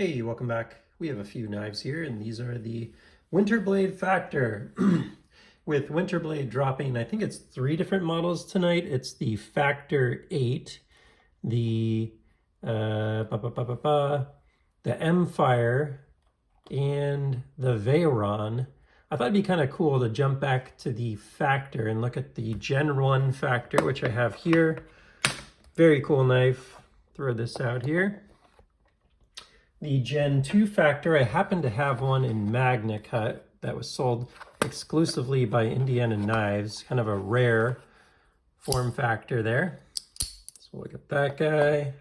Hey, welcome back. We have a few knives here, and these are the Winterblade Factor. With Winterblade dropping, I think it's 3 different models tonight. It's the Factor 8, the the M-Fire, and the Veyron. I thought it'd be kind of cool to jump back to the Factor and look at the Gen 1 Factor, which I have here. Very cool knife. Throw this out here. The Gen 2 Factor, I happen to have one in Magna Cut that was sold exclusively by Indiana Knives, kind of a rare form factor there. So look at that guy.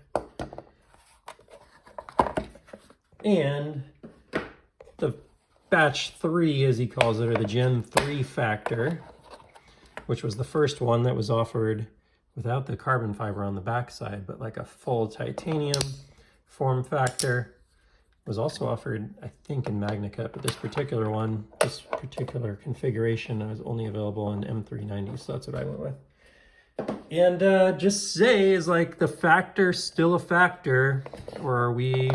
And the Batch 3, as he calls it, or the Gen 3 Factor, which was the first one that was offered without the carbon fiber on the backside, but like a full titanium form factor. Was also offered, I think, in Magna Cut, but this particular one, this particular configuration was only available in M390, so that's what I went with. And just say, is like the Factor still a factor, or are we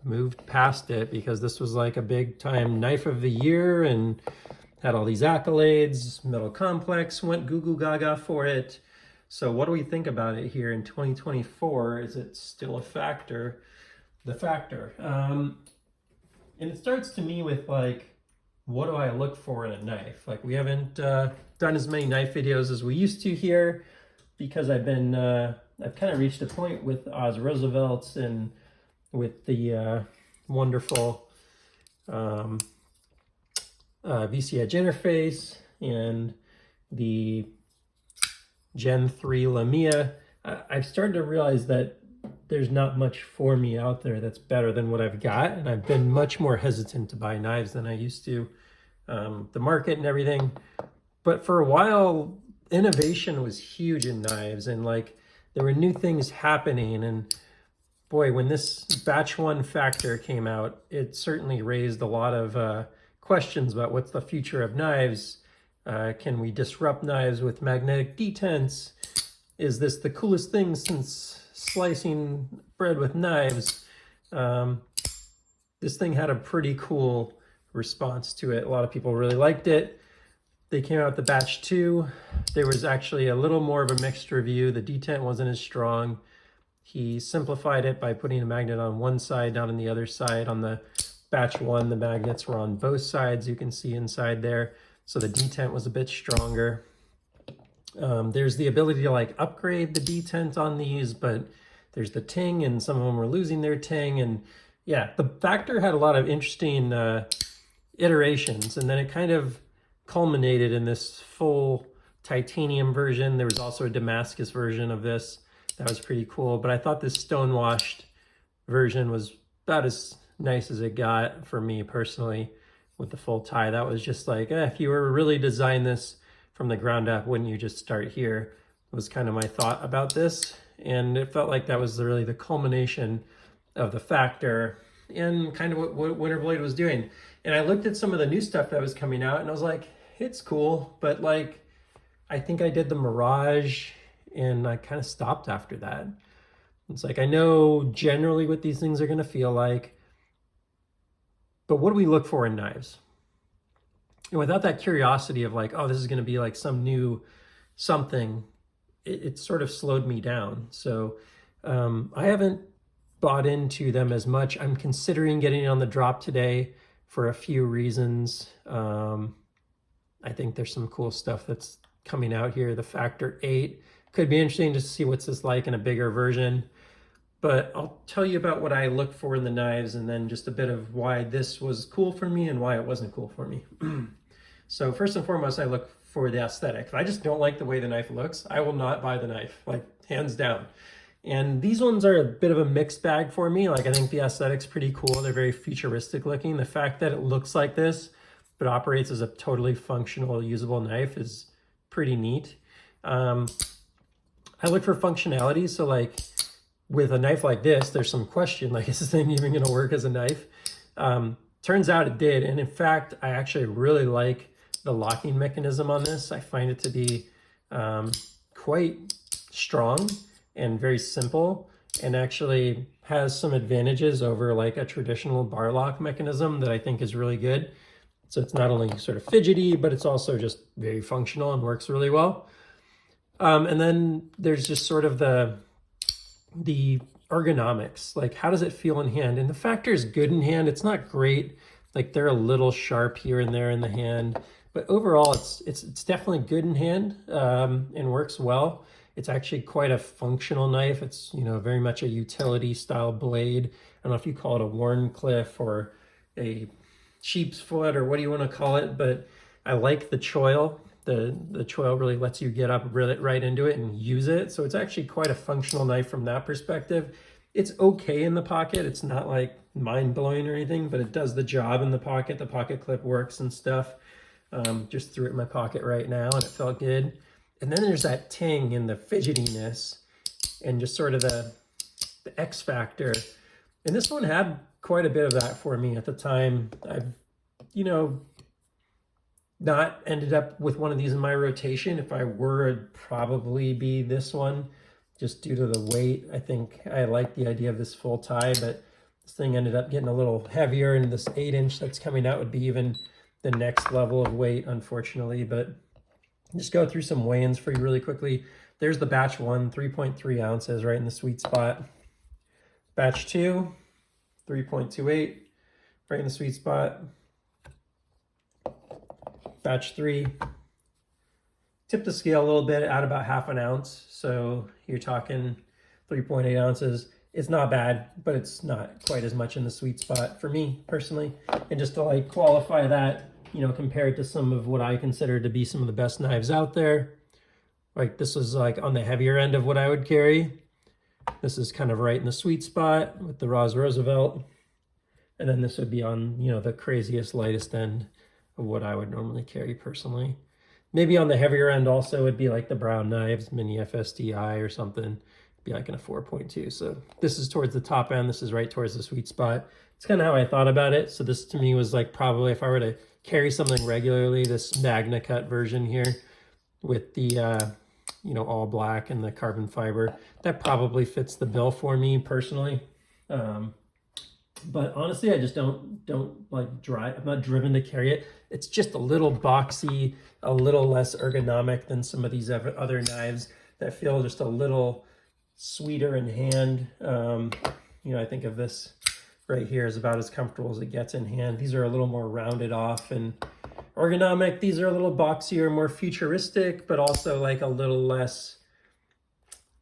moved past it? Because this was like a big time knife of the year and had all these accolades. Metal Complex went goo goo gaga for it. So what do we think about it here in 2024? Is it still a factor? The Factor. And it starts to me with like, what do I look for in a knife? Like, we haven't done as many knife videos as we used to here because I've kind of reached a point with Oz Roosevelt's and with the wonderful VC Edge interface and the Gen 3 Lamia. I've started to realize that there's not much for me out there that's better than what I've got, and I've been much more hesitant to buy knives than I used to. The market and everything, but for a while innovation was huge in knives, and like there were new things happening, and boy, when this Batch 1 Factor came out, it certainly raised a lot of questions about what's the future of knives. Can we disrupt knives with magnetic detents? Is this the coolest thing since slicing bread with knives? This thing had a pretty cool response to it. A lot of people really liked it. They came out with the Batch 2. There was actually a little more of a mixed review. The detent wasn't as strong. He simplified it by putting a magnet on one side, not on the other side. On the Batch 1, the magnets were on both sides. You can see inside there. So the detent was a bit stronger. There's the ability to like upgrade the detent on these, but there's the ting, and some of them were losing their ting. And yeah, the Factor had a lot of interesting iterations, and then it kind of culminated in this full titanium version. There was also a Damascus version of this that was pretty cool, but I thought this stonewashed version was about as nice as it got for me personally with the full tie. That was just like, if you were to really design this from the ground up, wouldn't you just start here? Was kind of my thought about this. And it felt like that was really the culmination of the Factor and kind of what Winterblade was doing. And I looked at some of the new stuff that was coming out, and I was like, it's cool, but like, I think I did the Mirage, and I kind of stopped after that. It's like, I know generally what these things are going to feel like, but what do we look for in knives? And without that curiosity of like, oh, this is going to be like some new something, it sort of slowed me down. So I haven't bought into them as much. I'm considering getting it on the drop today for a few reasons. I think there's some cool stuff that's coming out here. The Factor 8 could be interesting to see what's this like in a bigger version. But I'll tell you about what I look for in the knives, and then just a bit of why this was cool for me and why it wasn't cool for me. So first and foremost, I look for the aesthetic. If I just don't like the way the knife looks, I will not buy the knife, like hands down. And these ones are a bit of a mixed bag for me. Like, I think the aesthetic's pretty cool. They're very futuristic looking. The fact that it looks like this, but operates as a totally functional, usable knife is pretty neat. I look for functionality. So like with a knife like this, there's some question, like, is this thing even gonna work as a knife? Turns out it did. And in fact, I actually really like the locking mechanism on this. I find it to be quite strong and very simple, and actually has some advantages over like a traditional bar lock mechanism that I think is really good. So it's not only sort of fidgety, but it's also just very functional and works really well. And then there's just sort of the ergonomics, like how does it feel in hand? And the Factor is good in hand. It's not great. Like they're a little sharp here and there in the hand, but overall it's definitely good in hand and works well. It's actually quite a functional knife. It's, you know, very much a utility style blade. I don't know if you call it a Wharncliffe or a sheep's foot or what do you want to call it, but I like the choil. The choil really lets you get up really right into it and use it. So it's actually quite a functional knife from that perspective. It's okay in the pocket. It's not like mind-blowing or anything, but it does the job in the pocket. The pocket clip works and stuff. Just threw it in my pocket right now and it felt good. And then there's that ting and the fidgetiness and just sort of the X factor. And this one had quite a bit of that for me at the time. I've, you know, not ended up with one of these in my rotation. If I were, it'd probably be this one, just due to the weight. I think I like the idea of this full tie, but this thing ended up getting a little heavier, and this 8-inch that's coming out would be even the next level of weight, unfortunately. But just go through some weigh-ins for you really quickly. There's the batch 1, 3.3 ounces, right in the sweet spot. Batch 2, 3.28, right in the sweet spot. Batch 3, tip the scale a little bit at about ½ an ounce. So you're talking 3.8 ounces. It's not bad, but it's not quite as much in the sweet spot for me personally. And just to like qualify that, you know, compared to some of what I consider to be some of the best knives out there, like this was like on the heavier end of what I would carry. This is kind of right in the sweet spot with the Ross Roosevelt. And then this would be on, you know, the craziest, lightest end of what I would normally carry personally. Maybe on the heavier end also would be like the Brown Knives, Mini FSDI or something. It'd be like in a 4.2. So this is towards the top end. This is right towards the sweet spot. It's kind of how I thought about it. So this to me was like probably if I were to carry something regularly, this Magna Cut version here with the, you know, all black and the carbon fiber, that probably fits the bill for me personally. But honestly, I just don't like drive. I'm not driven to carry it. It's just a little boxy, a little less ergonomic than some of these other knives that feel just a little sweeter in hand. You know, I think of this right here is about as comfortable as it gets in hand. These are a little more rounded off and ergonomic. These are a little boxier, more futuristic, but also like a little less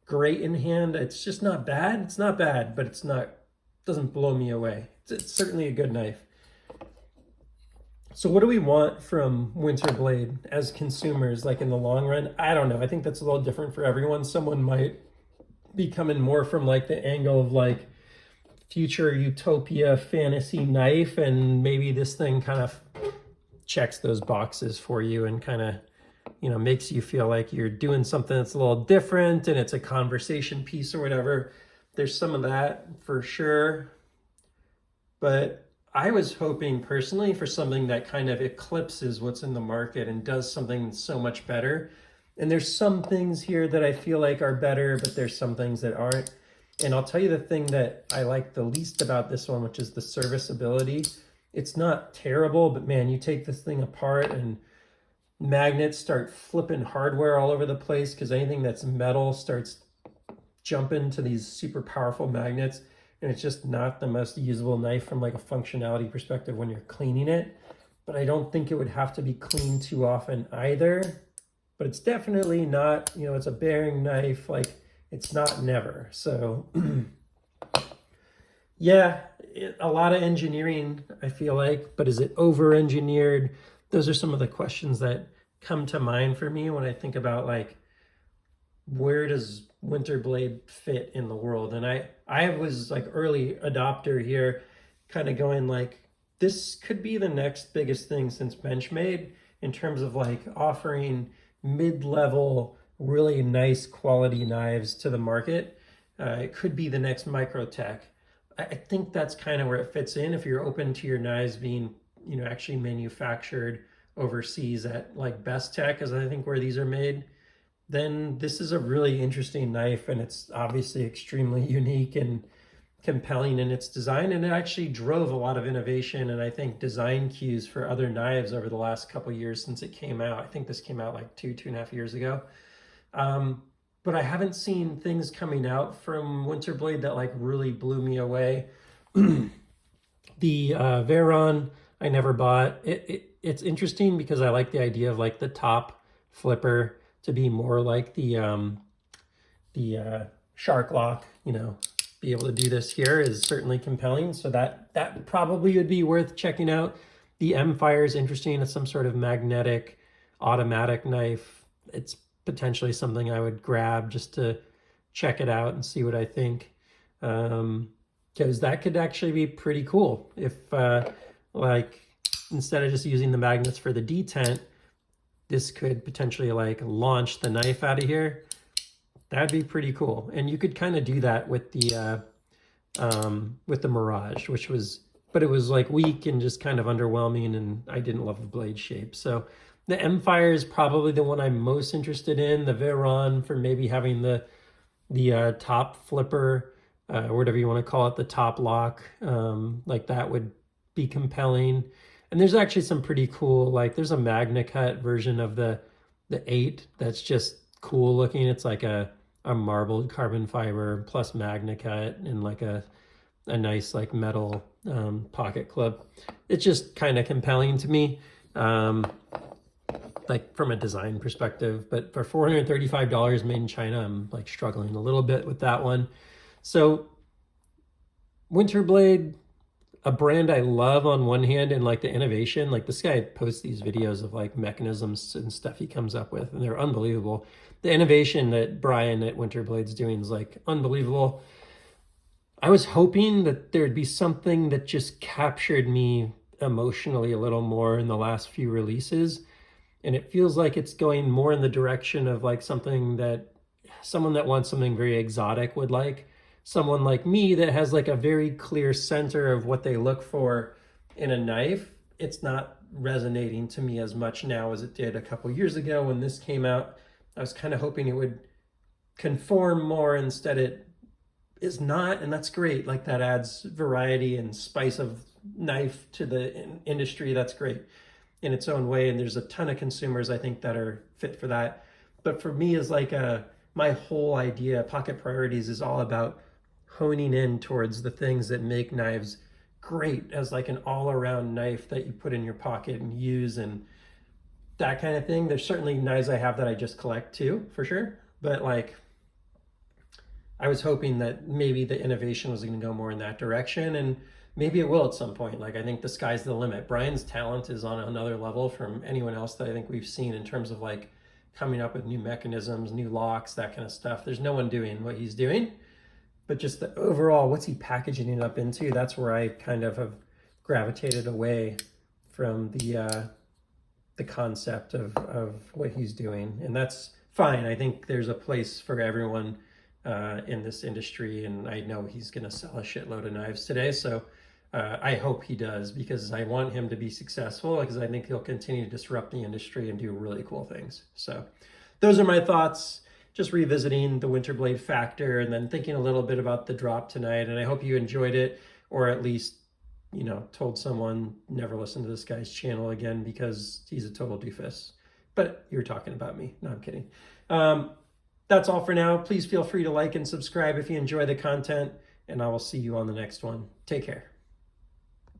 great in hand. It's just not bad. It's not bad, but it's not, doesn't blow me away. It's certainly a good knife. So what do we want from Winterblade as consumers, like in the long run? I don't know. I think that's a little different for everyone. Someone might be coming more from like the angle of like future utopia fantasy knife, and maybe this thing kind of checks those boxes for you and kind of, you know, makes you feel like you're doing something that's a little different and it's a conversation piece or whatever. There's some of that for sure, but I was hoping personally for something that kind of eclipses what's in the market and does something so much better. And there's some things here that I feel like are better, but there's some things that aren't. And I'll tell you the thing that I like the least about this one, which is the serviceability. It's not terrible, but man, you take this thing apart and magnets start flipping hardware all over the place because anything that's metal starts jumping to these super powerful magnets, and it's just not the most usable knife from like a functionality perspective when you're cleaning it. But I don't think it would have to be cleaned too often either. But it's definitely not, you know, it's a bearing knife, like it's not never. So yeah, a lot of engineering, I feel like, but is it over-engineered? Those are some of the questions that come to mind for me when I think about like, where does Winterblade fit in the world? And I was like early adopter here, kind of going like, this could be the next biggest thing since Benchmade in terms of like offering mid-level, really nice quality knives to the market. It could be the next Microtech. I think that's kind of where it fits in. If you're open to your knives being, you know, actually manufactured overseas at like Best Tech, as I think where these are made, then this is a really interesting knife, and it's obviously extremely unique and compelling in its design, and it actually drove a lot of innovation and I think design cues for other knives over the last couple of years since it came out. I think this came out like 2.5 years ago. But I haven't seen things coming out from Winterblade that like really blew me away. The Veyron I never bought. It's interesting because I like the idea of like the top flipper to be more like the shark lock, you know, be able to do this here is certainly compelling. So that probably would be worth checking out. The M-Fire is interesting. It's some sort of magnetic automatic knife. It's potentially something I would grab just to check it out and see what I think. Because that could actually be pretty cool if like instead of just using the magnets for the detent, this could potentially like launch the knife out of here. That'd be pretty cool. And you could kind of do that with the Mirage, which was, but it was like weak and just kind of underwhelming, and I didn't love the blade shape. So the M-Fire is probably the one I'm most interested in. The Veyron for maybe having the top flipper, or whatever you want to call it, the top lock, like that would be compelling. And there's actually some pretty cool, like there's a Magna Cut version of the 8 that's just cool looking. It's like a marbled carbon fiber plus Magna Cut and like a nice like metal pocket clip. It's just kind of compelling to me, like from a design perspective. But for $435 made in China, I'm like struggling a little bit with that one. So Winterblade, a brand I love on one hand, and like the innovation, like this guy posts these videos of like mechanisms and stuff he comes up with, and they're unbelievable. The innovation that Brian at Winterblade's doing is like unbelievable. I was hoping that there'd be something that just captured me emotionally a little more in the last few releases. And it feels like it's going more in the direction of like something that someone that wants something very exotic would like. Someone like me that has like a very clear center of what they look for in a knife. It's not resonating to me as much now as it did a couple years ago when this came out. I was kind of hoping it would conform more. Instead it is not, and that's great. Like that adds variety and spice of knife to the industry. That's great in its own way, and there's a ton of consumers I think that are fit for that. But for me, is like my whole idea, Pocket Priorities, is all about honing in towards the things that make knives great as like an all-around knife that you put in your pocket and use and that kind of thing. There's certainly knives I have that I just collect too, for sure. But like, I was hoping that maybe the innovation was going to go more in that direction, and maybe it will at some point. Like, I think the sky's the limit. Brian's talent is on another level from anyone else that I think we've seen in terms of like coming up with new mechanisms, new locks, that kind of stuff. There's no one doing what he's doing, but just the overall, what's he packaging it up into? That's where I kind of have gravitated away from the concept of what he's doing. And that's fine. I think there's a place for everyone in this industry, and I know he's going to sell a shitload of knives today. So I hope he does, because I want him to be successful, because I think he'll continue to disrupt the industry and do really cool things. So those are my thoughts, just revisiting the Winterblade factor and then thinking a little bit about the drop tonight. And I hope you enjoyed it, or at least, you know, told someone never listen to this guy's channel again because he's a total doofus. But you're talking about me. No, I'm kidding. That's all for now. Please feel free to like and subscribe if you enjoy the content, and I will see you on the next one. Take care.